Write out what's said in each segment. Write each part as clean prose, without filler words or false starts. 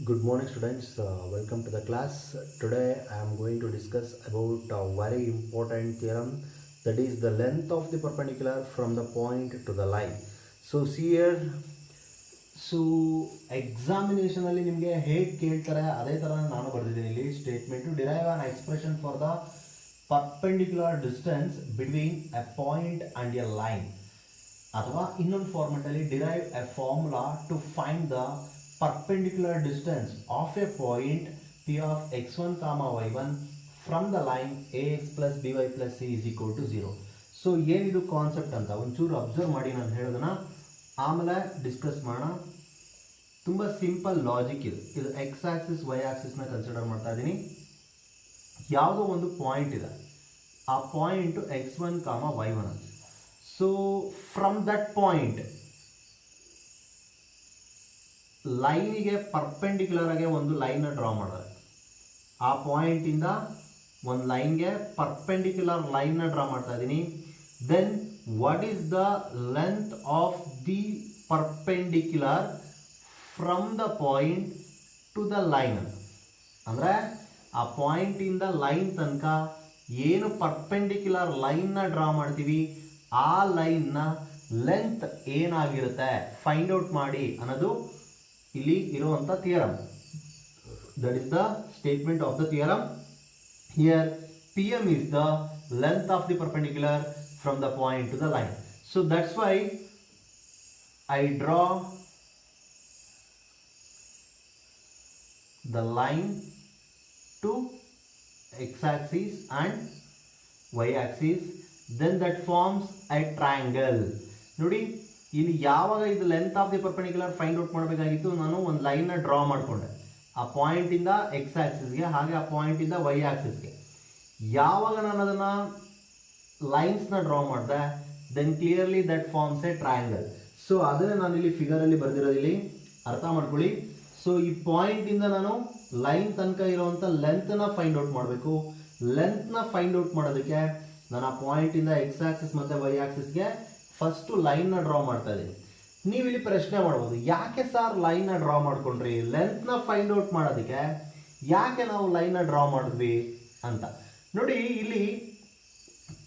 Good morning students, welcome to the class. Today I am going to discuss about a very important theorem, that is the length of the perpendicular from the point to the line. So see here, so examination ಅಲ್ಲಿ ನಿಮಗೆ ಹೇಗೆ ಕೇಳ್ತಾರೆ ಅದೇ ತರ ನಾನು ಬರೆದಿದ್ದೀನಿ ಇಲ್ಲಿ statement to derive an expression for the perpendicular distance between a point and a line, ಅಥವಾ ಇನ್ನೊಂದು ಫಾರ್ಮೆಟ್ ಅಲ್ಲಿ derive a formula to find the perpendicular distance of a point p of x1 comma y1 from the line ax plus by plus c is equal to 0. So ಏನಿದು concept ಅಂತ ಒಂಚೂರು observe ಮಾಡಿ ನಾನು ಹೇಳೋದನ್ನ ಆಮೇಲೆ discuss ಮಾಡೋಣ. ತುಂಬ simple logic ಇದು ಎಕ್ಸ್ ಆಕ್ಸಿಸ್ ವೈ ಆಕ್ಸಿಸ್ನ ಕನ್ಸಿಡರ್ ಮಾಡ್ತಾ ಇದ್ದೀನಿ. ಯಾವುದೋ ಒಂದು ಪಾಯಿಂಟ್ ಇದೆ, ಆ ಪಾಯಿಂಟ್ x1 ಕಾಮ y1 ಅಂತ. ಸೊ ಫ್ರಮ್ ದಟ್ ಪಾಯಿಂಟ್ ಲೈನಿಗೆ ಪರ್ಪೆಂಡಿಕ್ಯುಲರ್ ಆಗಿ ಒಂದು ಲೈನ್ ಡ್ರಾ ಮಾಡಿದ್ರೆ, ಆ ಪಾಯಿಂಟ್ ಇಂದ ಒಂದು ಲೈನ್ಗೆ ಪರ್ಪೆಂಡಿಕ್ಯುಲರ್ ಲೈನ್ ಡ್ರಾ ಮಾಡ್ತಾ ಇದ್ದೀನಿ. Then what is the length of the perpendicular from the point to the line ಅಂತ. ಅಂದ್ರೆ ಆ ಪಾಯಿಂಟ್ ಇಂದ ಲೈನ್ ತನಕ ಏನು ಪರ್ಪೆಂಡಿಕ್ಯುಲರ್ ಲೈನ್ ನ ಡ್ರಾ ಮಾಡ್ತೀವಿ, ಆ ಲೈನ್ ನ ಲೆಂತ್ ಏನಾಗಿರುತ್ತೆ ಫೈಂಡ್ ಔಟ್ ಮಾಡಿ ಅನ್ನೋದು ಇಲ್ಲಿ ಇರುವಂತ theorem. That is the statement of the theorem. Here pm is the length of the perpendicular from the point to the line. So that's why I draw the line to x-axis and y-axis, then that forms a triangle. ನೋಡಿ ಇಲ್ಲಿ ಯಾವಾಗ ಇದು length of the perpendicular find out ಮಾಡಬೇಕಾಗಿತ್ತು, ನಾನು ಒಂದು line ನ draw ಮಾಡಿಕೊಂಡೆ ಆ ಪಾಯಿಂಟ್ ಇಂದ ಎಕ್ಸ್ ಆಕ್ಸಿಸ್ಗೆ, ಹಾಗೆ ಆ ಪಾಯಿಂಟ್ ಇಂದ ವೈ ಆಕ್ಸಿಸ್ಗೆ. ಯಾವಾಗ ನಾನು ಅದನ್ನ ಲೈನ್ಸ್ ನ ಡ್ರಾ ಮಾಡಿದೆ, then clearly that forms a triangle. So ಅದನ್ನ ನಾನು ಇಲ್ಲಿ ಫಿಗರ್ ಅಲ್ಲಿ ಬರೆದಿರೋದಿಲ್ಲಿ ಅರ್ಥ ಮಾಡ್ಕೊಳ್ಳಿ. ಸೊ ಈ ಪಾಯಿಂಟ್ ಇಂದ ನಾನು ಲೈನ್ ತನಕ ಇರುವಂತ ಲೆಂತ್ ನ ಫೈಂಡ್ ಔಟ್ ಮಾಡಬೇಕು. ಲೆಂತ್ ನ ಫೈಂಡ್ ಔಟ್ ಮಾಡೋದಕ್ಕೆ ನಾನು ಆ ಪಾಯಿಂಟ್ ಇಂದ ಎಕ್ಸ್ ಆಕ್ಸಿಸ್ ಮತ್ತೆ ವೈ ಆಕ್ಸಿಸ್ಗೆ ಫಸ್ಟ್ ಲೈನ್ ನ ಡ್ರಾ ಮಾಡ್ತಾ ಇದ್ದೀನಿ. ನೀವು ಇಲ್ಲಿ ಪ್ರಶ್ನೆ ಮಾಡ್ಬೋದು, ಯಾಕೆ ಸರ್ ಲೈನ್ ನ ಡ್ರಾ ಮಾಡ್ಕೊಂಡ್ರಿ, ಲೆಂತ್ ನ ಫೈಂಡ್ ಔಟ್ ಮಾಡೋದಕ್ಕೆ ಯಾಕೆ ನಾವು ಲೈನ್ ನ ಡ್ರಾ ಮಾಡಿದ್ವಿ ಅಂತ. ನೋಡಿ ಇಲ್ಲಿ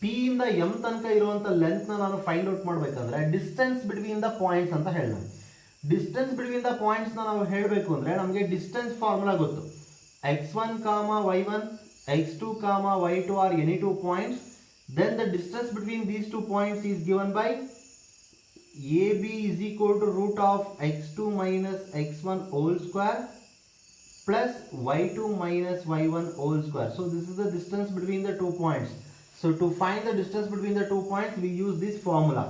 ಪಿ ಇಂದ ಎಂ ತನಕ ಇರುವಂತ ಲೆಂತ್ ನ ನಾನು ಫೈಂಡ್ ಔಟ್ ಮಾಡ್ಬೇಕಂದ್ರೆ ಡಿಸ್ಟೆನ್ಸ್ ಬಿಟ್ವೀನ್ ದ ಪಾಯಿಂಟ್ಸ್ ಅಂತ ಹೇಳ. ಡಿಸ್ಟೆನ್ಸ್ ಬಿಟ್ವೀನ್ ದ ಪಾಯಿಂಟ್ಸ್ ನಾವು ಹೇಳಬೇಕು ಅಂದ್ರೆ ನಮಗೆ ಡಿಸ್ಟೆನ್ಸ್ ಫಾರ್ಮುಲಾ ಗೊತ್ತು. x1 ಕಾಮ y1, x2 ಕಾಮ y2 R any two points. Then the distance between these 2 points is given by AB is equal to root of x2 minus x1 whole square plus y2 minus y1 whole square. So this is the distance between the 2 points. So to find the distance between the 2 points, we use this formula.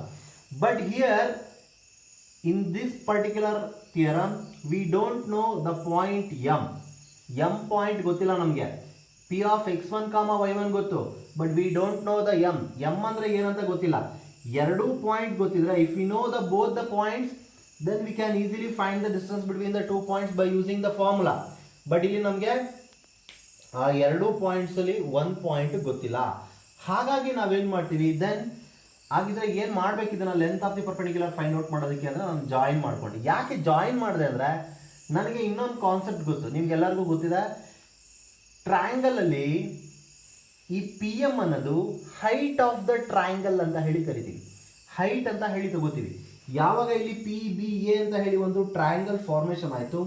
But here in this particular theorem, we don't know the point m. M point ಗೊತ್ತಿಲ್ಲ ನಮಗೆ. P of x1 comma y1 ಗೊತ್ತು, but we don't know the m. m ಅಂದ್ರೆ ಏನಂತ ಗೊತ್ತಿಲ್ಲ. ಎರಡು point ಗೊತ್ತಿದ್ರೆ, if we know the both the points, then we can easily find the distance between the 2 points by using the formula. But ಇಲ್ಲಿ ನಮಗೆ ಆ ಎರಡು ಪಾಯಿಂಟ್ಸ್ ಅಲ್ಲಿ ಒಂದು ಪಾಯಿಂಟ್ ಗೊತ್ತಿಲ್ಲ. ಹಾಗಾಗಿ ನಾವೇನ್ ಮಾಡ್ತೀವಿ, ದೆನ್ ಹಾಗಿದ್ರೆ ಏನ್ ಮಾಡ್ಬೇಕು, ಇದನ್ನ length of the perpendicular find out ಮಾಡೋದಕ್ಕೆ ಅಂದ್ರೆ ನಾನು ಜಾಯಿನ್ ಮಾಡ್ಕೊಂಡೆ. ಯಾಕೆ ಜಾಯಿನ್ ಮಾಡಿದೆ ಅಂದ್ರೆ ನನಗೆ ಇನ್ನೊಂದು ಕಾನ್ಸೆಪ್ಟ್ ಗೊತ್ತು, ನಿಮ್ಗೆಲ್ಲರಿಗೂ ಗೊತ್ತಿದೆ. ಟ್ರಯಾಂಗಲ್ ಅಲ್ಲಿ ಈ ಪಿ ಎಂ ಅನ್ನೋದು ಹೈಟ್ ಆಫ್ ದ ಟ್ರಯಾಂಗಲ್ ಅಂತ ಹೇಳಿ ಕರಿತೀವಿ, ಹೈಟ್ ಅಂತ ಹೇಳಿ ತಗೋತೀವಿ. ಯಾವಾಗ ಇಲ್ಲಿ ಪಿ ಬಿ ಎ ಅಂತ ಹೇಳಿ ಒಂದು ಟ್ರಯಾಂಗಲ್ ಫಾರ್ಮೇಶನ್ ಆಯ್ತು,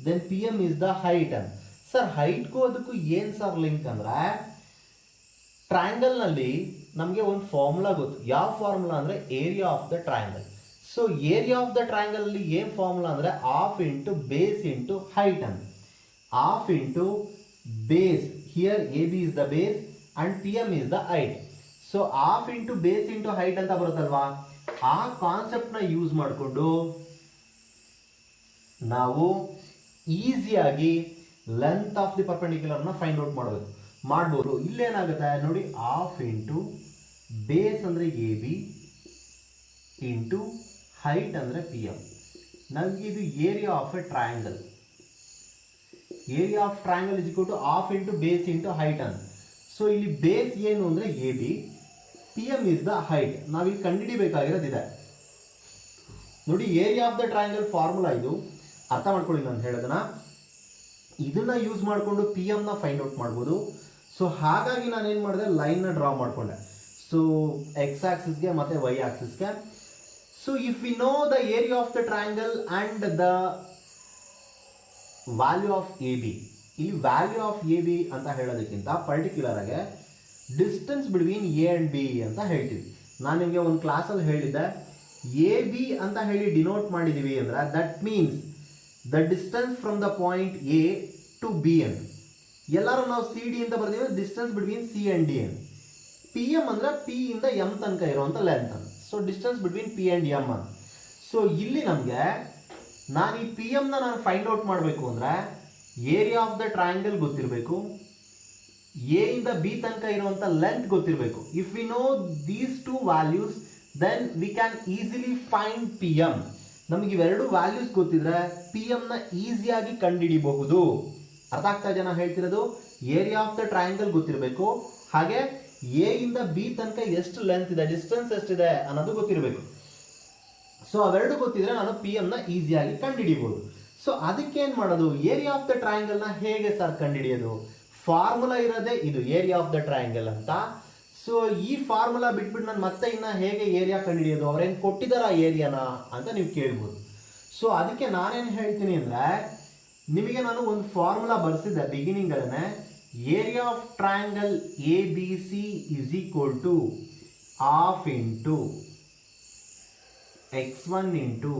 then P M is the height ಅಂತ. ಸರ್ ಹೈಟ್ಗೂ ಅದಕ್ಕೂ ಏನ್ ಸರ್ ಲಿಂಕ್ ಅಂದ್ರೆ, ಟ್ರಯಾಂಗಲ್ ನಲ್ಲಿ ನಮಗೆ ಒಂದು ಫಾರ್ಮುಲಾ ಗೊತ್ತು. ಯಾವ ಫಾರ್ಮುಲಾ ಅಂದ್ರೆ area of the triangle. So area of the triangle ಅಲ್ಲಿ ಏನ್ ಫಾರ್ಮುಲಾ ಅಂದ್ರೆ half into base into height ಅಂತ. Half into base, here AB is the base and PM is the height. So half into base into height ಅಂತ ಬರುತ್ತಲ್ವಾ, ಆ concept ನ use ಮಾಡಿಕೊಂಡು ನಾವು ಈಸಿಯಾಗಿ ಲೆಂತ್ ಆಫ್ ದಿ ಪರ್ಪೆಂಡಿಕ್ಯುಲರ್ ನ find out ಮಾಡಬಹುದು. ಇಲ್ಲೇನಾಗುತ್ತೆ ನೋಡಿ, ಹಾಫ್ ಇಂಟು ಬೇಸ್ ಅಂದ್ರೆ AB ಇಂಟು ಹೈಟ್ ಅಂದ್ರೆ PM. ನಮಗೆ ಇದು area of a triangle. Area of triangle is equal to half into base into height ಅಂತ. ಸೊ ಇಲ್ಲಿ ಬೇಸ್ ಏನು ಅಂದ್ರೆ AB, PM is the height. ನಾವಿಲ್ಲಿ ಕಂಡುಹಿಡಿಬೇಕಾಗಿರೋದಿದೆ. ನೋಡಿ, area of the triangle formula ಇದು, ಅರ್ಥ ಮಾಡ್ಕೊಳ್ಳಿ ನಾನು ಹೇಳೋದನ್ನ. ಇದನ್ನ ಯೂಸ್ ಮಾಡಿಕೊಂಡು ಪಿ ಎಮ್ನ ಫೈಂಡ್ ಔಟ್ ಮಾಡ್ಬೋದು. ಸೊ ಹಾಗಾಗಿ ನಾನೇನು ಮಾಡಿದೆ, ಲೈನ್ನ ಡ್ರಾ ಮಾಡಿಕೊಂಡೆ. ಸೊ ಎಕ್ಸ್ ಆಕ್ಸಿಸ್ಗೆ ಮತ್ತು ವೈ ಆಕ್ಸಿಸ್ಗೆ. So if we know the area of the triangle and the value of A B, ಈ ವ್ಯಾಲ್ಯೂ ಆಫ್ ಎ ಬಿ ಅಂತ ಹೇಳೋದಕ್ಕಿಂತ ಪರ್ಟಿಕ್ಯುಲರ್ ಆಗಿ distance between A and B ಅಂತ ಹೇಳ್ತೀವಿ. ನಾನು ನಿಮಗೆ ಒಂದು ಕ್ಲಾಸಲ್ಲಿ ಹೇಳಿದ್ದೆ, ಎ ಬಿ ಅಂತ ಹೇಳಿ ಡಿನೋಟ್ ಮಾಡಿದ್ದೀವಿ ಅಂದರೆ that means the distance from the point A to B ಅಂತ. ಎಲ್ಲರೂ ನಾವು ಸಿ ಡಿ ಅಂತ ಬರ್ತೀವಿ, distance between C and D ಅಂತ. ಪಿ ಎಮ್ ಅಂದರೆ ಪಿ ಇಂದ ಎಮ್ ತನಕ ಇರುವಂಥ ಲೆಂತ್ ಅಂತ. So distance between P and M ಅಂತ. ಸೊ ಇಲ್ಲಿ ನಮಗೆ ನಾನು ಈ ಪಿ ಎಮ್ನ ನಾನು ಫೈಂಡ್ ಔಟ್ ಮಾಡಬೇಕು ಅಂದರೆ ಏರಿಯಾ ಆಫ್ ದ ಟ್ರಯಾಂಗಲ್ ಗೊತ್ತಿರಬೇಕು, ಎ ಇಂದ ಬಿ ತನಕ ಇರುವಂಥ ಲೆಂತ್ ಗೊತ್ತಿರಬೇಕು. If we know these two values then we can easily find P M. ನಮಗೆ ಇವೆರಡು ವ್ಯಾಲ್ಯೂಸ್ ಗೊತ್ತಿದ್ರೆ ಪಿ ಎಮ್ನ ಈಸಿಯಾಗಿ ಕಂಡುಹಿಡಿಬಹುದು. ಅರ್ಥ ಆಗ್ತಾ ಜನ ಹೇಳ್ತಿರೋದು? ಏರಿಯಾ ಆಫ್ ದ ಟ್ರಯಾಂಗಲ್ ಗೊತ್ತಿರಬೇಕು, ಹಾಗೆ ಎ ಇಂದ ಬಿ ತನಕ ಎಷ್ಟು ಲೆಂತ್ ಇದೆ, ಡಿಸ್ಟೆನ್ಸ್ ಎಷ್ಟಿದೆ ಅನ್ನೋದು ಗೊತ್ತಿರಬೇಕು. ಸೊ ಅವೆರಡು ಗೊತ್ತಿದ್ರೆ ನಾನು ಪಿ ಎಮ್ನ ಈಸಿಯಾಗಿ ಕಂಡುಹಿಡಿಬಹುದು. ಸೊ ಅದಕ್ಕೆ ಏನು ಮಾಡೋದು, ಏರಿಯಾ ಆಫ್ ದ ಟ್ರಯಾಂಗಲ್ನ ಹೇಗೆ ಸರ್ ಕಂಡುಹಿಡಿಯೋದು? ಫಾರ್ಮುಲಾ ಇರೋದೇ ಇದು, ಏರಿಯಾ ಆಫ್ ದ ಟ್ರಯಾಂಗಲ್ ಅಂತ. ಸೊ ಈ ಫಾರ್ಮುಲಾ ಬಿಟ್ಬಿಟ್ಟು ನಾನು ಮತ್ತೆ ಇನ್ನು ಹೇಗೆ ಏರಿಯಾ ಕಂಡುಹಿಡಿಯೋದು, ಅವ್ರೇನು ಕೊಟ್ಟಿದ್ದಾರ ಏರಿಯಾನ ಅಂತ ನೀವು ಕೇಳ್ಬೋದು. ಸೊ ಅದಕ್ಕೆ ನಾನೇನು ಹೇಳ್ತೀನಿ ಅಂದರೆ, ನಿಮಗೆ ನಾನು ಒಂದು ಫಾರ್ಮುಲಾ ಬರೆಸಿದ್ದೆ ಬಿಗಿನಿಂಗಲ್ಲೇ. Area of triangle A B C is equal to half into x1 into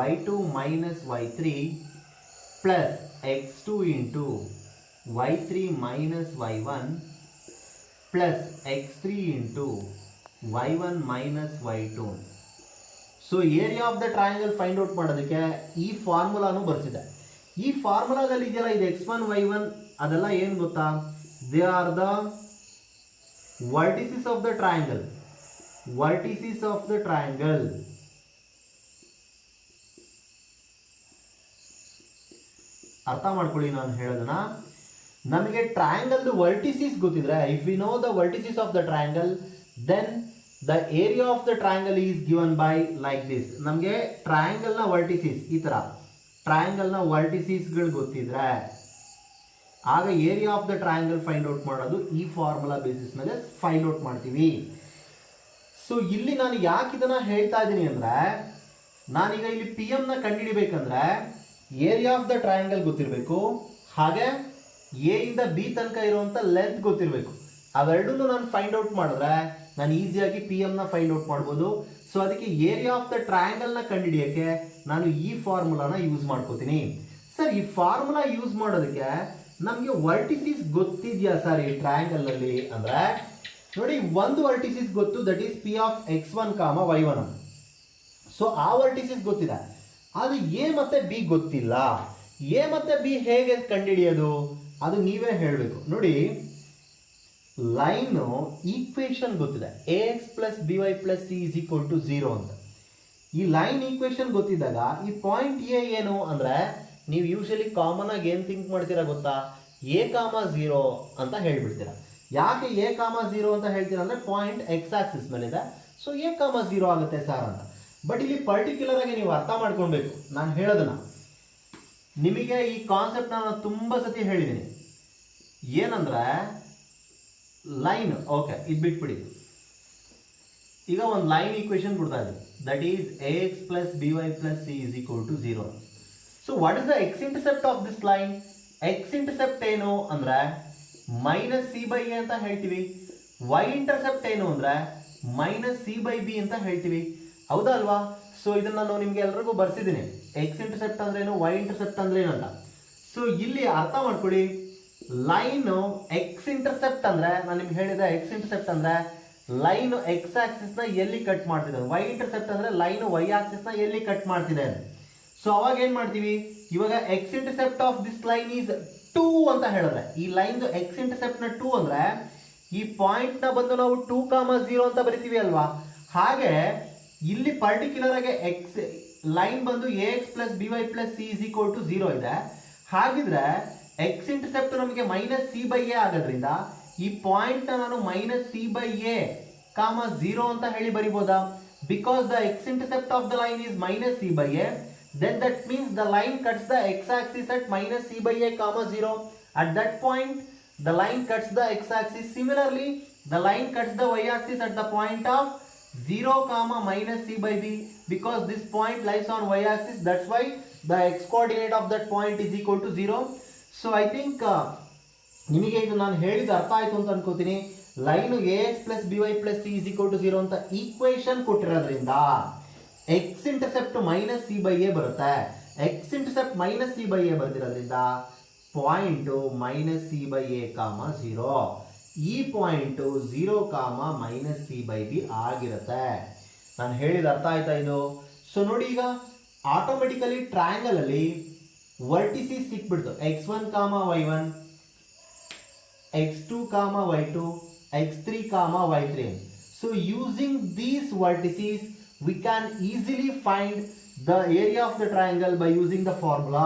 y2 minus y3 plus x2 into y3 minus y1 plus x3 into y1 minus y2. So area of the triangle find out ಮಾಡೋದಕ್ಕೆ ಈ ಫಾರ್ಮುಲಾನು ಬರ್ಸಿದೆ. ಈ ಫಾರ್ಮುಲಾದಲ್ಲಿ ಇದೆಯಲ್ಲ, ಇದು x1 y1 ಅದೆಲ್ಲ ಏನು ಗೊತ್ತಾ, they are the vertices of the triangle. Vertices of the triangle. ಅರ್ಥ ಮಾಡ್ಕೊಳ್ಳಿ ನಾನು ಹೇಳೋದನ್ನ. ನಮಗೆ ಟ್ರಯಾಂಗಲ್ ವರ್ಟಿಸಿಸ್ ಗೊತ್ತಿದ್ರೆ, if we know the vertices of the triangle then the area of the triangle is given by like this. ನಮಗೆ triangle ನ vertices, ಈ ತರ ಟ್ರಯಾಂಗಲ್ ನ ವರ್ಟಿಸಿಸ್ಗಳು ಗೊತ್ತಿದ್ರೆ ಆಗ area of the triangle find out ಮಾಡೋದು ಈ ಫಾರ್ಮುಲಾ ಬೇಸಿಸ್ ಮೇಲೆ ಫೈಂಡ್ ಔಟ್ ಮಾಡ್ತೀವಿ. ಸೊ ಇಲ್ಲಿ ನಾನು ಯಾಕೆ ಇದನ್ನ ಹೇಳ್ತಾ ಇದ್ದೀನಿ ಅಂದ್ರೆ, ನಾನೀಗ ಇಲ್ಲಿ ಪಿ ಎಂ ನ ಕಂಡುಹಿಡಿಬೇಕಂದ್ರೆ ಏರಿಯಾ ಆಫ್ ದ ಟ್ರಯಾಂಗಲ್ ಗೊತ್ತಿರಬೇಕು, ಹಾಗೆ ಎ ಇಂದ ಬಿ ತನಕ ಇರುವಂತ ಲೆಂತ್ ಗೊತ್ತಿರಬೇಕು. ಅವೆರಡನ್ನೂ ನಾನು ಫೈಂಡ್ ಔಟ್ ಮಾಡಿದ್ರೆ ನಾನು ಈಸಿಯಾಗಿ ಪಿ ಎಂ ನ ಫೈಂಡ್ ಔಟ್ ಮಾಡ್ಬೋದು. ಸೊ ಅದಕ್ಕೆ ಏರಿಯಾ ಆಫ್ ದ ಟ್ರಯಾಂಗಲ್ ನ ಕಂಡುಹಿಡಿಯಕ್ಕೆ ನಾನು ಈ ಫಾರ್ಮುಲಾನ ಯೂಸ್ ಮಾಡ್ಕೋತೀನಿ. ಸರ್ ಈ ಫಾರ್ಮುಲಾ ಯೂಸ್ ಮಾಡೋದಕ್ಕೆ ನಮಗೆ ವರ್ಟಿಸಿಸ್ ಗೊತ್ತಿದೆಯಾ ಸರ್ ಈ ಟ್ರಯಾಂಗಲ್ ನಲ್ಲಿ ಅಂದ್ರೆ, ನೋಡಿ ಒಂದು ವರ್ಟಿಸಿಸ್ ಗೊತ್ತು, that is P of x1, y1. So ಆ ವರ್ಟಿಸಿಸ್ ಗೊತ್ತಿದೆ, ಅದು ಎ ಮತ್ತೆ ಬಿ ಗೊತ್ತಿಲ್ಲ. ಎ ಮತ್ತೆ ಬಿ ಹೇಗೆ ಕಂಡುಹಿಡಿಯೋದು ಅದು ನೀವೇ ಹೇಳಬೇಕು. ನೋಡಿ ಲೈನ್ ಈಕ್ವೇಶನ್ ಗೊತ್ತಿದೆ, ax plus by plus c is equal to 0 ಅಂತ. ಈ ಲೈನ್ ಈಕ್ವೇಶನ್ ಗೊತ್ತಿದ್ದಾಗ ಈ ಪಾಯಿಂಟ್ ಎ ಏನು ಅಂದ್ರೆ, ನೀವು ಯೂಶಲಿ ಕಾಮನ್ ಆಗಿ ಏನ್ ಥಿಂಕ್ ಮಾಡ್ತೀರಾ ಗೊತ್ತಾ, a, 0 ಅಂತ ಹೇಳ್ಬಿಡ್ತೀರಾ. ಯಾಕೆ a, 0 ಅಂತ ಹೇಳ್ತೀರಾ ಅಂದ್ರೆ ಪಾಯಿಂಟ್ ಎಕ್ಸ್ ಆಕ್ಸಿಸ್ ಮೇಲೆ ಇದೆ, ಸೊ a, 0 ಆಗುತ್ತೆ ಸರ್ ಅಂತ. ಬಟ್ ಇಲ್ಲಿ ಪರ್ಟಿಕ್ಯುಲರ್ ಆಗಿ ನೀವು ಅರ್ಥ ಮಾಡ್ಕೊಳ್ಬೇಕು ನಾನು ಹೇಳೋದನ್ನ. ನಿಮಗೆ ಈ ಕಾನ್ಸೆಪ್ಟ್ ನಾನು ತುಂಬಾ ಸತಿ ಹೇಳಿದ್ದೀನಿ. ಏನಂದ್ರೆ ಲೈನ್, ಓಕೆ ಇದು ಬಿಟ್ಬಿಡಿ, ಈಗ ಒಂದು ಲೈನ್ ಈಕ್ವೇಶನ್ ಕೊಡ್ತಾ ಇದೆ, that is ax plus by plus c is equal to 0. So what is the x intercept of this line? X intercept ಏನು ಅಂದ್ರೆ ಮೈನಸ್ ಸಿ ಬೈ ಎ ಅಂತ ಹೇಳ್ತೀವಿ. ವೈ ಇಂಟರ್ಸೆಪ್ಟ್ ಏನು ಅಂದ್ರೆ ಮೈನಸ್ ಸಿ ಬೈ ಬಿ ಅಂತ ಹೇಳ್ತೀವಿ, ಹೌದಾ ಅಲ್ವಾ? ಸೊ ಇದನ್ನ ನಾನು ನಿಮ್ಗೆ ಎಲ್ರಿಗೂ ಬರ್ಸಿದ್ದೀನಿ, ಎಕ್ಸ್ ಇಂಟರ್ಸೆಪ್ಟ್ ಅಂದ್ರೆ ಏನು, ವೈ ಇಂಟರ್ಸೆಪ್ಟ್ ಅಂದ್ರೆ ಏನು ಅಂತ. ಸೊ ಇಲ್ಲಿ ಅರ್ಥ ಮಾಡ್ಕೊಳ್ಳಿ, ಲೈನ್ ಎಕ್ಸ್ ಇಂಟರ್ಸೆಪ್ಟ್ ಅಂದ್ರೆ ನಾನು ನಿಮ್ಗೆ ಹೇಳಿದೆ, ಎಕ್ಸ್ ಇಂಟರ್ಸೆಪ್ಟ್ ಅಂದ್ರೆ ಲೈನ್ ಎಕ್ಸ್ ಆಕ್ಸಿಸ್ ನ ಎಲ್ಲಿ ಕಟ್ ಮಾಡ್ತಿದೆ, ವೈ ಇಂಟರ್ಸೆಪ್ಟ್ ಅಂದ್ರೆ ಲೈನ್ ವೈ ಆಕ್ಸಿಸ್ ನ ಎಲ್ಲಿ ಕಟ್ ಮಾಡ್ತಿದೆ. ಸೊ ಅವಾಗ ಏನ್ ಮಾಡ್ತೀವಿ, ಇವಾಗ X intercept of this line is 2 ಅಂತ ಹೇಳಿದ್ರೆ, ಈ ಲೈನ್ ಎಕ್ಸ್ ಇಂಟರ್ಸೆಪ್ಟ್ ನ 2 ಅಂದ್ರೆ ಈ ಪಾಯಿಂಟ್ ನ ಬಂದು ನಾವು 2, 0 ಅಂತ ಬರಿತೀವಿ ಅಲ್ವಾ. ಹಾಗೆ ಇಲ್ಲಿ ಪರ್ಟಿಕ್ಯುಲರ್ ಆಗಿ ಎಕ್ಸ್ ಲೈನ್ ಬಂದು ax plus by plus c is equal to 0 ಇದೆ. ಹಾಗಿದ್ರೆ ಎಕ್ಸ್ ಇಂಟರ್ಸೆಪ್ಟ್ ನಮಗೆ ಮೈನಸ್ ಸಿ ಬೈ ಎ ಆಗೋದ್ರಿಂದ ಈ ಪಾಯಿಂಟ್ ನಾನು ಮೈನಸ್ ಸಿ ಬೈ ಎ, 0 ಅಂತ ಹೇಳಿ ಬರಿಬೋದಾ? Because the x intercept of the line is minus c by a, then that means the line cuts the x-axis at minus c by a comma 0. At that point, the line cuts the x-axis. Similarly, the line cuts the y-axis at the point of 0 comma minus c by b, because this point lies on y-axis. That's why the x-coordinate of that point is equal to 0. So I think ನಿಮಗೆ ಇದು ನಾನು ಹೇಳಿದ ಅರ್ಥ ಆಯ್ತು ಅಂತ ಅನ್ಕೋತೀನಿ. Line ax plus by plus c is equal to 0 ಅಂತ equation ಕೊಟ್ಟಿರೋದ್ರಿಂದ x intercept minus c by a ಬರುತ್ತೆ. X intercept minus c by a ಬರ್ತಿರೋದ್ರಿಂದ point minus c by a comma 0, ಈ point 0 comma minus c by B ಆಗಿರುತ್ತೆ. ನಾನು ಹೇಳಿದ ಅರ್ಥ ಆಯ್ತಾ ಇದು? ಸೊ ನೋಡಿ, ಈಗ ಆಟೋಮೆಟಿಕಲಿ ಟ್ರಯಾಂಗಲ್ ಅಲ್ಲಿ vertices ಸಿಕ್ಬಿಡ್ತು. x1 comma y1, x2 ಕಾಮ y2, x3 ಕಾಮ y3. So using these vertices we can easily find the area of the triangle by using the formula.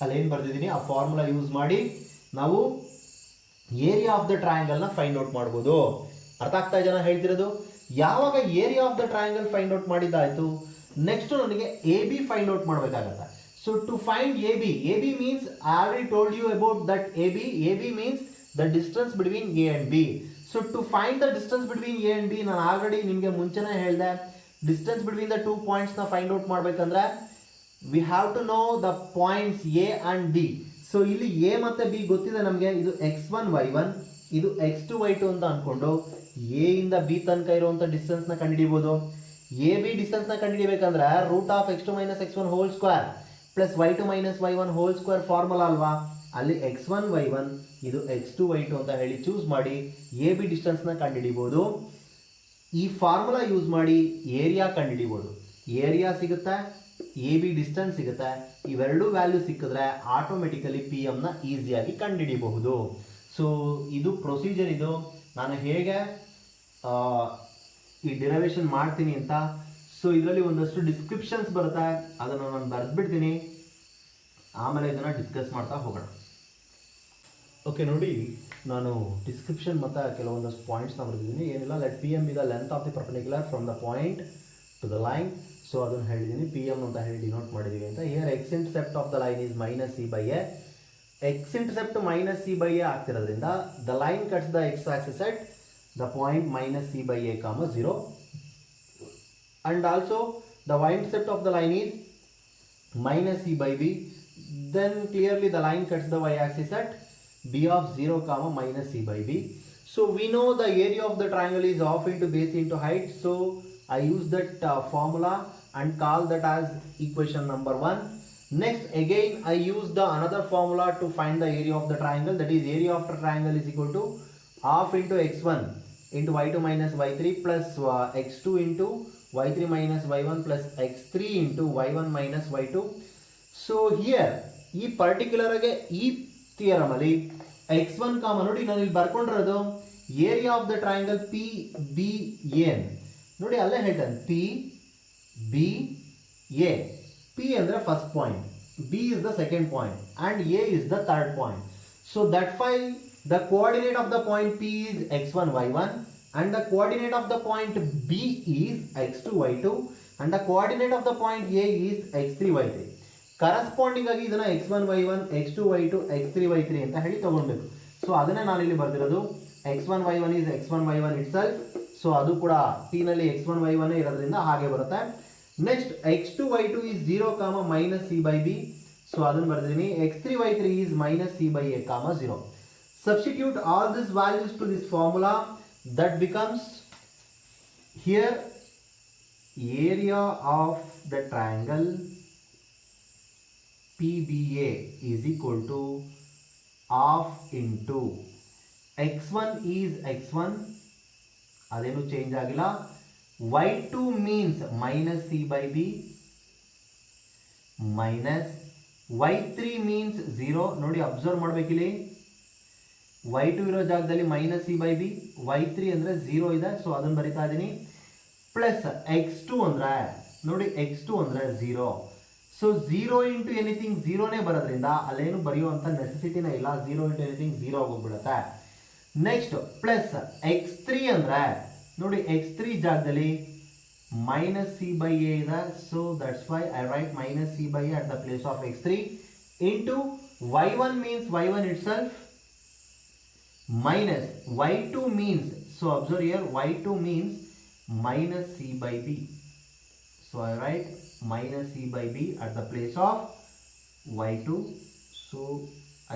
ಅಲ್ಲಿ ಏನು ಬರ್ತಿದ್ದೀನಿ, ಆ ಫಾರ್ಮುಲಾ ಯೂಸ್ ಮಾಡಿ ನಾವು ಏರಿಯಾ ಆಫ್ ದ ಟ್ರಯಾಂಗಲ್ ನ find out ಮಾಡಬಹುದು. ಅರ್ಥ ಆಗ್ತಾ ಇದೆಯಾ ಹೇಳ್ತಿರೋದು? ಯಾವಾಗ area of the triangle find out ಮಾಡಿದ್ದಾಯ್ತು, ನೆಕ್ಸ್ಟ್ ನನಗೆ ಎ ಬಿ ಫೈಂಡ್ ಔಟ್ ಮಾಡಬೇಕಾಗತ್ತೆ. So to find A B means I already told you about that A B means the distance between A and B. So to find the distance between A and B, ನಾನು already ನಿಮಗೆ ಮುಂಚೆನೇ ಹೇಳಿದೆ, distance between the two points ನ find out ಮಾಡಬೇಕಂದ್ರೆ we have to know the points A and B. So ಇಲ್ಲಿ A ಮತ್ತೆ B ಗೊತ್ತಿದೆ ನಮಗೆ. ಇದು x1 y1, ಇದು x2 y2 ಅಂತ ಅನ್ಕೊಂಡು ಎ ಇಂದ ಬಿ ತನಕ ಇರುವಂತ ಡಿಸ್ಟೆನ್ಸ್ ನ ಕಂಡುಹಿಡಿಯಬಹುದು. ಎ ಬಿ ಡಿಸ್ಟೆನ್ಸ್ ನ ಕಂಡುಹಿಡಿಯಬೇಕಂದ್ರೆ root of x2 minus x1 whole square plus y2 minus y1 whole square formula ಅಲ್ವಾ? ಅಲ್ಲಿ x1 y1 ಇದು x2 y2 ಅಂತ ಹೇಳಿ ಚೂಸ್ ಮಾಡಿ ಎ ಬಿ ಡಿಸ್ಟೆನ್ಸ್ ನ ಕಂಡುಹಿಡಿಯಬಹುದು. ಈ ಫಾರ್ಮುಲಾ ಯೂಸ್ ಮಾಡಿ ಏರಿಯಾ ಕಂಡುಹಿಡಿಯಬಹುದು. ಏರಿಯಾ ಸಿಗುತ್ತೆ, ಎ ಬಿ ಡಿಸ್ಟೆನ್ಸ್ ಸಿಗುತ್ತೆ. ಇವೆರಡು ವ್ಯಾಲ್ಯೂ ಸಿಕ್ಕಿದ್ರೆ ಆಟೋಮೆಟಿಕಲಿ ಪಿ ಎಂ ನ ಈಸಿಯಾಗಿ ಕಂಡುಹಿಡಿಯಬಹುದು. ಸೊ ಇದು ಪ್ರೊಸೀಜರ್. ಇದು ನಾನು ಹೇಗೆ ಈ ಡಿರೈವೇಶನ್ ಮಾಡ್ತೀನಿ ಅಂತ. ಸೊ ಇದರಲ್ಲಿ ಒಂದಷ್ಟು ಡಿಸ್ಕ್ರಿಪ್ಷನ್ಸ್ ಬರುತ್ತೆ, ಅದನ್ನು ನಾನು ಬರೆದ್ಬಿಡ್ತೀನಿ, ಆಮೇಲೆ ಇದನ್ನ ಡಿಸ್ಕಸ್ ಮಾಡ್ತಾ ಹೋಗೋಣ. ಓಕೆ, ನೋಡಿ ನಾನು ಡಿಸ್ಕ್ರಿಪ್ಷನ್ ಮತ್ತು ಕೆಲವೊಂದಷ್ಟು ಪಾಯಿಂಟ್ಸ್ನ ಬರೆದಿದ್ದೀನಿ. ಏನಿಲ್ಲ, let P M be the length of the perpendicular from the point to the line. So ಅದನ್ನು ಹೇಳಿದ್ದೀನಿ, ಪಿ ಎಮ್ ಅಂತ ಹೇಳಿ ಡಿನೋಟ್ ಮಾಡಿದ್ದೀವಿ ಅಂತ. Here x intercept of the line is minus c by a. X intercept minus c by a ಆಗ್ತಿರೋದ್ರಿಂದ the line cuts the x axis at the point minus c by a comma 0. And also the y-intercept of the line is minus c by b. Then clearly the line cuts the y-axis at b of 0 comma minus c by b. So we know the area of the triangle is half into base into height. So I use that formula and call that as equation number 1. Next again I use the another formula to find the area of the triangle. That is, area of the triangle is equal to half into x1 into y2 minus y3 plus x2 into y3 minus y1 plus x3 into y1 minus y2. So here ಈ particular ಆಗಿ ಈ theorem ಅಲ್ಲಿ x1 comma ನೋಡಿ ನಾನು ಇಲ್ಲಿ ಬರ್ಕೊಂಡಿರೋದು area of the triangle P B A. ನೋಡಿ ಅಲ್ಲೇ ಹೇಳ್ತಾನೆ ಪಿ ಬಿ ಎ. ಪಿ ಅಂದ್ರೆ first point, B is the second point and A is the third point. So that why the coordinate of the point P is x1 y1 and the coordinate of the point B is x2 y2 and the coordinate of the point A is x3 y3. Corresponding ಆಗಿ ಇದನ್ನ x1 y1 x2 y2 x3 y3 ಅಂತ ಹೇಳಿ ತಗೊಳ್ಬೇಕು. So ಅದನ್ನ ನಾನು ಇಲ್ಲಿ ಬರ್ತಿರೋದು x1 y1 is x1 y1 itself. So ಅದು ಕೂಡ p ನಲ್ಲಿ x1 y1 ಇರೋದ್ರಿಂದ ಹಾಗೆ ಬರುತ್ತೆ. ನೆಕ್ಸ್ಟ್ x2 y2 is 0 ಕಾಮ minus c by b. So ಅದನ್ನ ಬರ್ತಿದ್ದೀನಿ x3 y3 is minus c by a ಕಾಮ 0. Substitute all these values to this formula. That becomes here area of the triangle PBA is equal to half into x1 is x1, ಅದೇನು change ಆಗಿಲ್ಲ. y2 means minus c by b minus y3 means 0. ನೋಡಿ observe ಮಾಡ್ಬೇಕಿಲ್ಲಿ, y2 ಇರೋ ಜಾಗದಲ್ಲಿ minus c by B, y3 ಅಂದ್ರೆ 0 ಇದೆ. So ಅದನ್ನ ಬರಿತಾ ಇದ್ದೀನಿ. ಪ್ಲಸ್ x2 ಅಂದ್ರೆ ನೋಡಿ x2 ಅಂದ್ರೆ 0. ಸೊ 0 ಇಂಟು ಎನಿಥಿಂಗ್ 0ನೇ ಬರೋದ್ರಿಂದ ಅಲ್ಲೇನು ಬರೆಯುವಂತ ನೆಸೆಸಿಟಿನೇ ಇಲ್ಲ. 0 ಇಂಟು ಎನಿಥಿಂಗ್ 0 ಹೋಗ್ಬಿಡುತ್ತೆ. ನೆಕ್ಸ್ಟ್ ಪ್ಲಸ್ x3 ಅಂದ್ರೆ ನೋಡಿ x3 ಜಾಗದಲ್ಲಿ minus c by a ಇದೆ. So that's why I write minus c by a at the place of x3 into y1 means y1 itself minus y2 means, so observe here, y2 means minus c by b. So I write minus c by b at the place of y2. So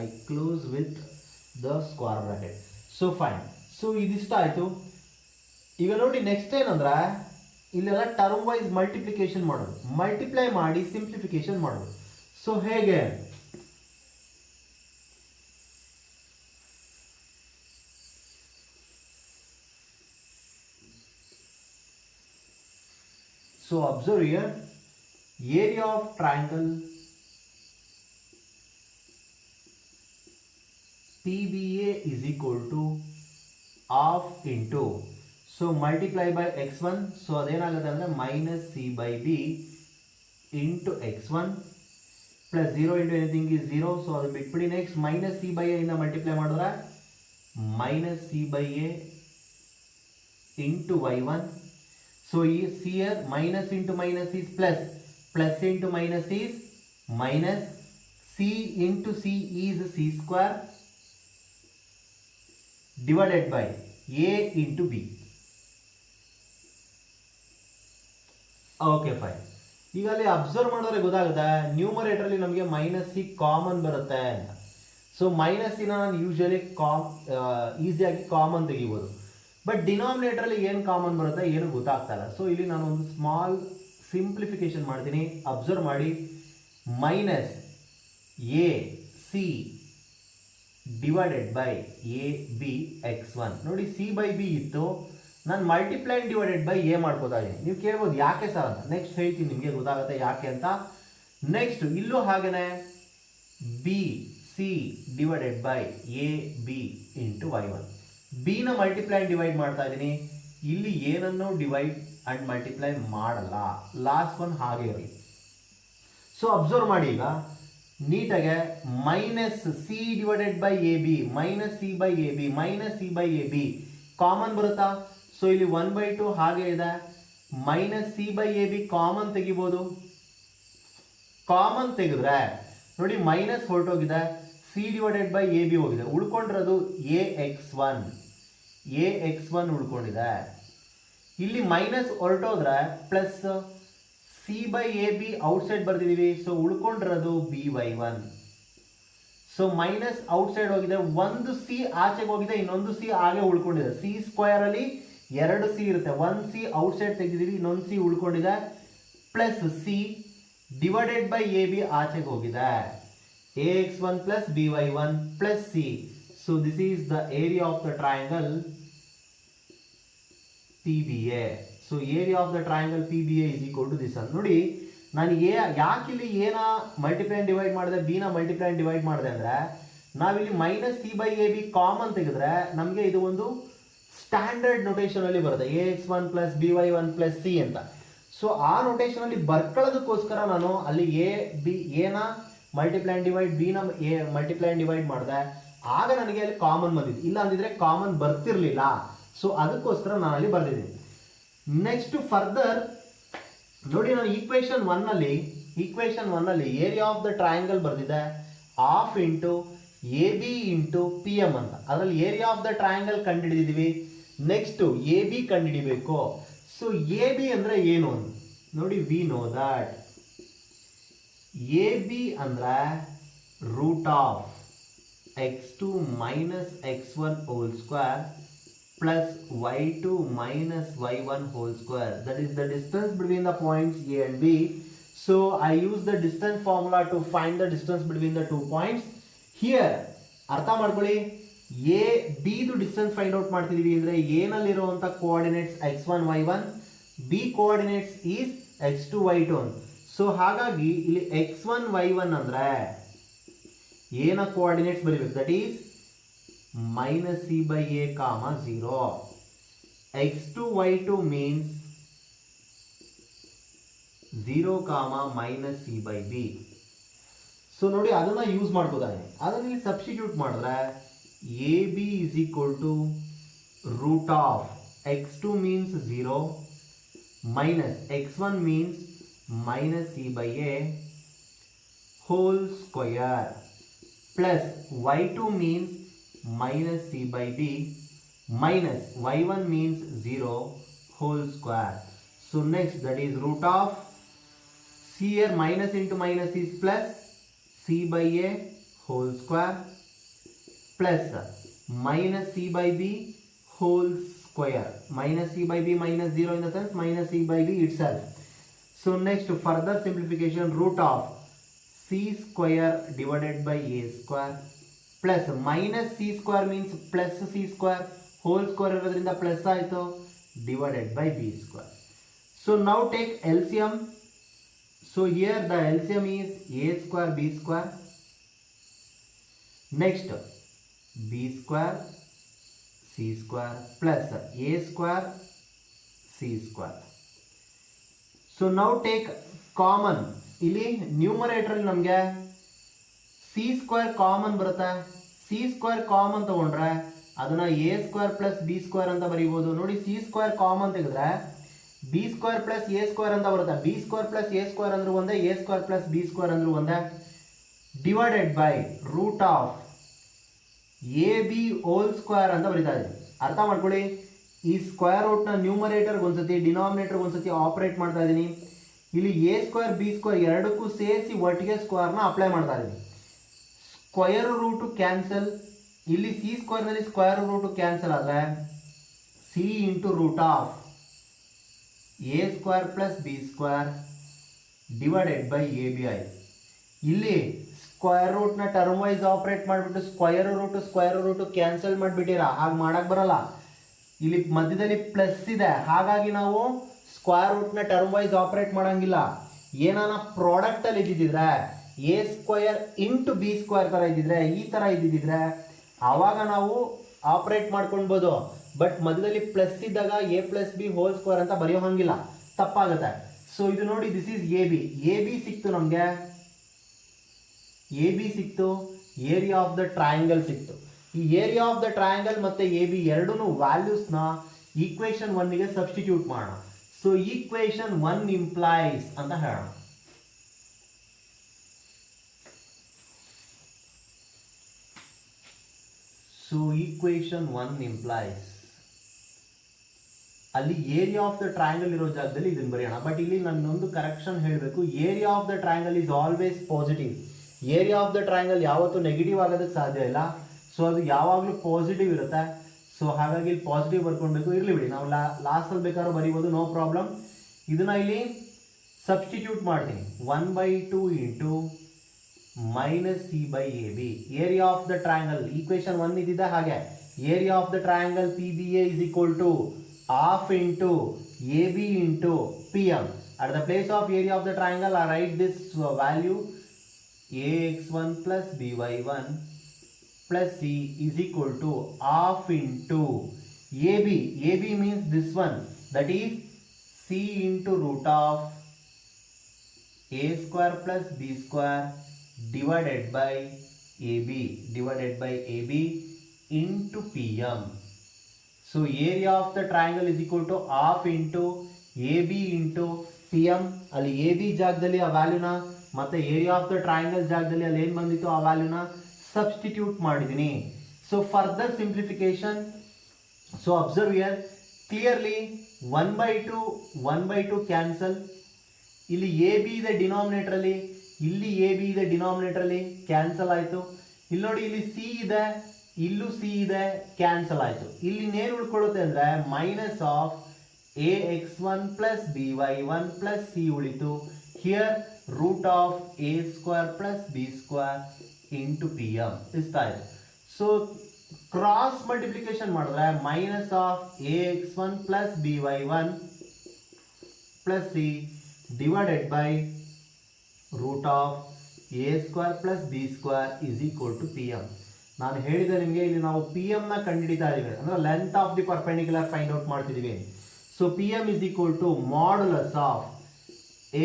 I close with the square bracket. So fine. So ಇದಿಷ್ಟ ಆಯ್ತು. ಈಗ ನೋಡಿ next ಏನಂದ್ರೆ ಇಲ್ಲೆಲ್ಲ term wise multiplication ಮಾಡೋದು, multiply ಮಾಡಿ simplification ಮಾಡೋದು. So ಹೇಗೆ? So observe here, area of triangle PBA is equal to half into, so multiply by x1, so ಅದೇನಾಗುತ್ತೆ ಅಂದ್ರೆ minus c by b into x1 plus 0 into anything is 0, so ಅದು ಬಿಟ್ಬಿಡಿ. Next minus c by a ಇಂದ multiply ಮಾಡಿದ್ರೆ minus c by a into y1. So here minus into minus is plus, plus into minus is minus, c into c is c square divided by a into b. Okay fine. ಈಗ ಅಲ್ಲಿ observe ಮಾಡಿದ್ರೆ ಗೊತ್ತಾಗುತ್ತೆ, numerator ಅಲ್ಲಿ ನಮಗೆ minus C common ಬರುತ್ತೆ ಅಂತ. So minus C ನಾನು usually ಈಸಿಯಾಗಿ ಕಾಮನ್ ತೆಗಿಬೋದು, ಬಟ್ ಡಿನಾಮಿನೇಟರ್ ಅಲ್ಲಿ ಏನು ಕಾಮನ್ ಬರುತ್ತೆ ಏನು ಗೊತ್ತಾಗ್ತಾ ಇಲ್ಲ. ಸೊ ಇಲ್ಲಿ ನಾನು ಒಂದು ಸ್ಮಾಲ್ ಸಿಂಪ್ಲಿಫಿಕೇಶನ್ ಮಾಡ್ತೀನಿ, ಅಬ್ಸರ್ವ್ ಮಾಡಿ. Minus A C divided by a B X one. ನೋಡಿ ಸಿ ಬೈ ಬಿ ಇತ್ತು, ನಾನು ಮಲ್ಟಿಪ್ಲೈ ಡಿವೈಡೆಡ್ ಬೈ ಎ ಮಾಡ್ಕೋತಾ ಇದ್ದೀನಿ. ನೀವು ಕೇಳ್ಬೋದು ಯಾಕೆ ಸರ್ ಅಂತ, ನೆಕ್ಸ್ಟ್ ಹೇಳ್ತೀನಿ ನಿಮಗೆ ಗೊತ್ತಾಗುತ್ತೆ ಯಾಕೆ ಅಂತ. ನೆಕ್ಸ್ಟ್ ಇಲ್ಲೂ ಹಾಗೇನೆ b c divided by a B into y one. B ನ ಮಲ್ಟಿಪ್ಲೈ ಡಿವೈಡ್ ಮಾಡ್ತಾ ಇದ್ದೀನಿ, ಇಲ್ಲಿ ಏನನ್ನು ಡಿವೈಡ್ ಅಂಡ್ ಮಲ್ಟಿಪ್ಲೈ ಮಾಡಲ್ಲ, ಲಾಸ್ಟ್ ಒನ್ ಹಾಗೆ ಇರಲಿ. ಸೊ ಅಬ್ಸರ್ವ್ ಮಾಡಿ ಈಗ ನೀಟಾಗೆ, minus c divided by a b, minus c by a b, minus c by a b common ಬರುತ್ತಾ? ಸೊ ಇಲ್ಲಿ 1/2 ಹಾಗೆ ಇದೆ, minus c by a b common ತೆಗಿಬೋದು. ಕಾಮನ್ ತೆಗೆದ್ರೆ ನೋಡಿ ಮೈನಸ್ ಹೊರಟೋಗಿದೆ, C divided by a b ಹೋಗಿದೆ, ಉಳ್ಕೊಂಡಿರೋದು ಎ ಎಕ್ಸ್ ಒನ್ ಉಳ್ಕೊಂಡಿದೆ. ಇಲ್ಲಿ ಮೈನಸ್ ಹೊರಟೋದ್ರೆ plus c by a b outside ಬರ್ತಿದೀವಿ, ಸೊ ಉಳ್ಕೊಂಡಿರೋದು b Y one. So minus outside ಹೋಗಿದೆ, ಒಂದು ಸಿ ಆಚೆಗೆ ಹೋಗಿದೆ, ಇನ್ನೊಂದು ಸಿ ಹಾಗೆ ಉಳ್ಕೊಂಡಿದೆ. ಸಿ ಸ್ಕ್ವೇರ್ ಅಲ್ಲಿ 2 ಸಿ ಇರುತ್ತೆ, 1 ಸಿ ಔಟ್ಸೈಡ್ ತೆಗೆದಿದ್ದೀವಿ, ಇನ್ನೊಂದು ಸಿ ಉಳ್ಕೊಂಡಿದೆ, plus C divided by a b ಆಚೆಗೆ ಹೋಗಿದೆ, a X one plus B Y one plus c. So this is the area of the triangle PBA. So area of the triangle PBA is equal to this. ನೋಡಿ ನಾನು ಯಾಕಿಲ್ಲಿ ಏನ multiply divide ಮಾಡಿದೆ, b ನ multiply divide ಮಾಡಿದೆ ಅಂದ್ರೆ, ನಾವಿಲ್ಲಿ minus c by a b common ತೆಗೆದ್ರೆ ನಮಗೆ ಇದು ಒಂದು ಸ್ಟ್ಯಾಂಡರ್ಡ್ ನೊಟೇಷನ್ ಅಲ್ಲಿ ಬರುತ್ತೆ, A X one plus B Y one plus c ಅಂತ. ಸೊ ಆ ನೊಟೇಷನ್ ಅಲ್ಲಿ ಬರ್ಕೊಳ್ಳೋದಕ್ಕೋಸ್ಕರ ನಾನು ಅಲ್ಲಿ ಎನ ಮಲ್ಟಿಪ್ಲೈ ಡಿವೈಡ್, ಬಿ ನ ಮಲ್ಟಿಪ್ಲೈ ಡಿವೈಡ್ ಮಾಡಿದೆ, ಆಗ ನನಗೆ ಅಲ್ಲಿ ಕಾಮನ್ ಬಂದಿದ್ದು, ಇಲ್ಲ ಅಂದಿದ್ರೆ ಕಾಮನ್ ಬರ್ತಿರ್ಲಿಲ್ಲ. ಸೊ ಅದಕ್ಕೋಸ್ಕರ ನಾನು ಅಲ್ಲಿ ಬರ್ದಿದ್ದೀನಿ. ನೆಕ್ಸ್ಟ್ ಫರ್ದರ್ ನೋಡಿ, ನಾನು ಈಕ್ವೇಶನ್ ಒನ್ ಅಲ್ಲಿ ಏರಿಯಾ ಆಫ್ ದ ಟ್ರಯಾಂಗಲ್ ಬರ್ದಿದೆ half into A B into P M ಅಂತ. ಅದರಲ್ಲಿ ಏರಿಯಾ ಆಫ್ ದ ಟ್ರಯಾಂಗಲ್ ಕಂಡುಹಿಡಿದಿದ್ದೀವಿ, ನೆಕ್ಸ್ಟ್ ಎ ಬಿ ಕಂಡುಹಿಡಿಬೇಕು. ಸೊ ಎ ಬಿ ಅಂದ್ರೆ ಏನು ಅಂತ ನೋಡಿ, we know that A B ಅಂದ್ರೆ root of x2 minus x1 whole square plus y2 minus y1 whole square. That is the distance between the points A and B. So I use the distance formula to find the distance between the 2 points. Here ಅರ್ಥ ಮಾಡ್ಕೊಳ್ಳಿ, A B ದು distance find out ಮಾಡ್ತಿದೀವಿ ಅಂದ್ರೆ A ನಲ್ಲಿರುವಂತ coordinates x1 y1, B coordinates is x2 y2. So ಹಾಗಾಗಿ ಇಲ್ಲಿ x1 y1 ಅಂದ್ರೆ ಎನ ಕೋಆರ್ಡಿನೇಟ್ಸ್ ಬರೀಬೇಕು, that is minus c by a comma 0. x2 y2 means 0 comma minus c by b. So ನೋಡಿ ಅದನ್ನ ಯೂಸ್ ಮಾಡ್ಕೋತಾರೆ, ಅದನ್ನ ಇಲ್ಲಿ ಸಬ್ಸ್ಟಿಟ್ಯೂಟ್ ಮಾಡಿದ್ರೆ A B is equal to root of x2 means 0 minus x1 means minus c by a whole square plus y2 means minus c by b minus y1 means 0 whole square. So next, that is root of c here, minus into minus is plus c by a whole square plus minus c by b whole square. Minus c by b minus 0 in the sense minus c by b itself. So next, further simplification, root of c square divided by a square plus minus c square means plus c square whole square ಇರೋದ್ರಿಂದ plus ಆಯಿತು divided by b square. So now take LCM. So here the LCM is a square b square. Next, b square c square plus a square c square. So now take common. ಇಲ್ಲಿ numerator ನಮಗೆ c square common ಬರುತ್ತೆ. C square common ತಗೊಂಡ್ರೆ ಅದನ್ನ a square plus B square ಅಂತ ಬರೀಬಹುದು. ನೋಡಿ, c square common ತೆಗೆದ್ರೆ b square plus a square ಅಂತ ಬರುತ್ತೆ. B square plus a square ಅಂದ್ರೂ ಒಂದೇ, a square plus B square ಅಂದ್ರೂ ಒಂದೇ, divided by root of A b whole square ಅಂತ ಬರೀತಾ ಇದ್ದೀವಿ. ಅರ್ಥ ಮಾಡ್ಕೊಳ್ಳಿ, ಈ ಸ್ಕ್ವೇರ್ ರೂಟ್ ನ ನ್ಯೂಮರೇಟರ್ ಒಂದ್ಸತಿ ಡಿನಾಮಿನೇಟರ್ ಒಂದ್ಸತಿ ಆಪರೇಟ್ ಮಾಡ್ತಾ ಇದ್ದೀನಿ. ಇಲ್ಲಿ ಎ ಸ್ಕ್ವೇರ್ ಬಿ ಸ್ಕ್ವೇರ್ ಎರಡಕ್ಕೂ ಸೇರಿಸಿ ಒಟ್ಟಿಗೆ ಸ್ಕ್ವೇರ್ನ ಅಪ್ಲೈ ಮಾಡ್ತಾ ಇದ್ದೀನಿ. Square root cancel. ಇಲ್ಲಿ ಸಿ ಸ್ಕ್ವೇರ್ ನಲ್ಲಿ ಸ್ಕ್ವೇರ್ ರೂಟ್ ಕ್ಯಾನ್ಸಲ್ ಆದ್ರೆ c into root of A square plus B square divided by a b ಐ. ಇಲ್ಲಿ ಸ್ಕ್ವೇರ್ ರೂಟ್ ನ ಟರ್ಮ್ ವೈಸ್ ಆಪರೇಟ್ ಮಾಡಿಬಿಟ್ಟು ಸ್ಕ್ವೇರ್ ರೂಟ್ ಕ್ಯಾನ್ಸಲ್ ಮಾಡಿಬಿಟ್ಟಿರಾ, ಹಾಗೆ ಮಾಡಕ್ ಬರಲ್ಲ. ಇಲ್ಲಿ ಮಧ್ಯದಲ್ಲಿ ಪ್ಲಸ್ ಇದೆ, ಹಾಗಾಗಿ ನಾವು ಸ್ಕ್ವೇರ್ ರೂಟ್ ನ ಟರ್ಮ್ ವೈಸ್ ಆಪರೇಟ್ ಮಾಡಂಗಿಲ್ಲ. ಏನಾನ ಪ್ರಾಡಕ್ಟ್ ಅಲ್ಲಿ ಇದ್ದಿದ್ರೆ a square into b square ತರ ಇದ್ದಿದ್ರೆ, ಈ ತರ ಇದ್ದಿದ್ರೆ ಆವಾಗ ನಾವು ಆಪರೇಟ್ ಮಾಡ್ಕೊಳ್ಬೋದು. ಬಟ್ ಮಧ್ಯದಲ್ಲಿ ಪ್ಲಸ್ ಇದ್ದಾಗ A plus B whole square ಅಂತ ಬರೆಯೋ ಹಂಗಿಲ್ಲ, ತಪ್ಪಾಗುತ್ತೆ. ಸೊ ಇದು ನೋಡಿ, this is A B. A B ಸಿಕ್ತು ನಮ್ಗೆ, ಎ ಬಿ ಸಿಕ್ತು, ಏರಿಯಾ ಆಫ್ ದ ಟ್ರಯಾಂಗಲ್ ಸಿಕ್ತು. ಈ ಏರಿಯಾ ಆಫ್ ದ ಟ್ರಯಾಂಗಲ್ ಮತ್ತೆ ಎ ಬಿ ಎರಡೂ ವ್ಯಾಲ್ಯೂಸ್ ನ ಈಕ್ವೇಶನ್ 1 ಗೆ ಸಬ್ಸ್ಟಿಟ್ಯೂಟ್ ಮಾಡೋಣ. ಸೊ ಈಕ್ವೇಶನ್ 1 ಇಂಪ್ಲೈಸ್ ಅಂತ ಹೇಳೋಣ. ಸೊ ಈಕ್ವೇಶನ್ 1 ಇಂಪ್ಲೈಸ್, ಅಲ್ಲಿ ಏರಿಯಾ ಆಫ್ ದ ಟ್ರಯಾಂಗಲ್ ಇರೋ ಜಾಗದಲ್ಲಿ ಇದನ್ನ ಬರೆಯೋಣ. ಬಟ್ ಇಲ್ಲಿ ನನ್ನೊಂದು ಕರೆಕ್ಷನ್ ಹೇಳಬೇಕು, area of the triangle is always positive. Area of the triangle ಯಾವತ್ತೂ ನೆಗೆಟಿವ್ ಆಗೋದಕ್ಕೆ ಸಾಧ್ಯ ಇಲ್ಲ. ಸೊ ಅದು ಯಾವಾಗಲೂ ಪಾಸಿಟಿವ್ ಇರುತ್ತೆ. ಸೊ ಹಾಗಾಗಿ ಇಲ್ಲಿ ಪಾಸಿಟಿವ್ ಬರ್ಕೊಳ್ಬೇಕು. ಇರ್ಲಿ ಬಿಡಿ, ನಾವು ಲಾಸ್ಟ್ ಅಲ್ಲಿ ಬೇಕಾದ್ರೂ ಬರೀಬೋದು, ನೋ ಪ್ರಾಬ್ಲಮ್. ಇದನ್ನ ಇಲ್ಲಿ ಸಬ್ಸ್ಟಿಟ್ಯೂಟ್ ಮಾಡ್ತೀನಿ. 1/2 into minus c by a b. Area of the triangle equation 1 ಇದ್ದಿದ್ದ ಹಾಗೆ, area of the triangle P B A is equal to half into AB into PM. At the place of area of the triangle, I write this value ax1 plus by1 plus c is equal to half into AB. AB means this one, that is c into root of a square plus b square divided by AB into PM. So area of the triangle is equal to half into AB into PM. ಅಲ್ಲಿ AB ಜಾಗದಲ್ಲಿ ಆ ವ್ಯಾಲ್ಯೂನ ಮತ್ತೆ area of the triangle ಜಾಗದಲ್ಲಿ ಅಲ್ಲಿ ಏನು ಬಂದಿತ್ತು ಆ ವ್ಯಾಲ್ಯೂನ substitute ಮಾಡಿದ್ದೀನಿ. So further simplification. So observe here clearly 1/2 cancel. ಇಲ್ಲಿ ಎ ಬಿ ಇದೆ ಡಿನಾಮಿನೇಟರ್ ಅಲ್ಲಿ, ಇಲ್ಲಿ ಎ ಬಿ ಇದೆ ಡಿನಾಮಿನೇಟರ್ ಅಲ್ಲಿ, ಕ್ಯಾನ್ಸಲ್ ಆಯ್ತು. ಇಲ್ಲಿ ನೋಡಿ, ಇಲ್ಲಿ ಸಿ ಇದೆ, ಇಲ್ಲೂ ಸಿ ಇದೆ, ಕ್ಯಾನ್ಸಲ್ ಆಯ್ತು. ಇಲ್ಲಿ ಇನ್ನೇನು ಉಳ್ಕೊಳ್ಳುತ್ತೆ ಅಂದ್ರೆ minus of A X one plus B Y one plus C ಉಳಿತು. Here root of A square plus B square into P M ಇಸ್ತಾ ಇದೆ. ಸೊ ಕ್ರಾಸ್ ಮಲ್ಟಿಪ್ಲಿಕೇಶನ್ ಮಾಡಿದ್ರೆ minus of A X one plus B Y one plus C divided by root of A square plus B square is equal to P M. ನಾನು ಹೇಳಿದೆ ನಿಮಗೆ, ಇಲ್ಲಿ ನಾವು P M ನ ಕಂಡುಹಿಡಿತಾ ಇದೀವಿ, ಅಂದ್ರೆ length of the perpendicular find out ಮಾಡ್ತಿದೀವಿ. So P M is equal to modulus of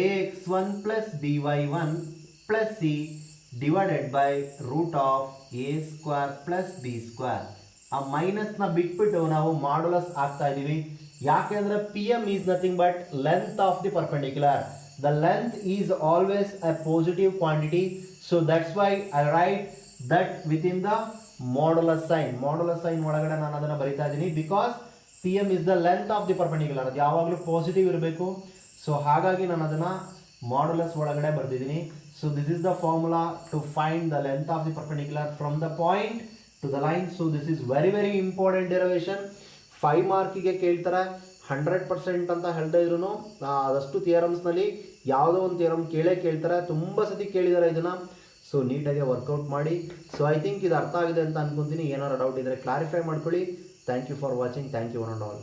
A X one plus B Y one plus C divided by root of A square plus B square. ಆ minus ನ ಬಿಟ್ಬಿಟ್ಟು ನಾವು modulus ಆಗ್ತಾ ಇದೀವಿ. ಯಾಕೆಂದ್ರೆ P M is nothing but length of the perpendicular. The length is always a positive quantity. So that's why I write that with in the modulus sign. Modulus sign ಒಳಗಡೆ ನಾನು ಅದನ್ನು ಬರಿತಾ ಇದ್ದೀನಿ because P M is the length of the perpendicular. ಅದು ಯಾವಾಗಲೂ positive ಇರಬೇಕು. So ಹಾಗಾಗಿ ನಾನು ಅದನ್ನು ಮಾಡ್ಯುಲಸ್ ಒಳಗಡೆ ಬರ್ತಿದ್ದೀನಿ. So this is the formula to find the length of the perpendicular from the point to the line. So this is very very important derivation. 5 ಮಾರ್ಕಿಗೆ ಕೇಳ್ತಾರೆ. 100% ಅಂತ ಹೇಳ್ತಾ ಇದ್ರು ಅದಷ್ಟು ಥಿಯರಮ್ಸ್ನಲ್ಲಿ ಯಾವುದೋ ಒಂದು ಥಿಯರಮ್ ಕೇಳ್ತಾರೆ. ತುಂಬ ಸತಿ ಕೇಳಿದ್ದಾರೆ ಇದನ್ನು. ಸೊ ನೀಟಾಗಿ ವರ್ಕೌಟ್ ಮಾಡಿ. ಸೊ ಐ ಥಿಂಕ್ ಇದು ಅರ್ಥ ಆಗಿದೆ ಅಂತ ಅನ್ಕೊಂತೀನಿ. ಏನಾದ್ರು ಡೌಟ್ ಇದ್ದರೆ ಕ್ಲಾರಿಫೈ ಮಾಡ್ಕೊಳ್ಳಿ. Thank you for watching. Thank you one and all.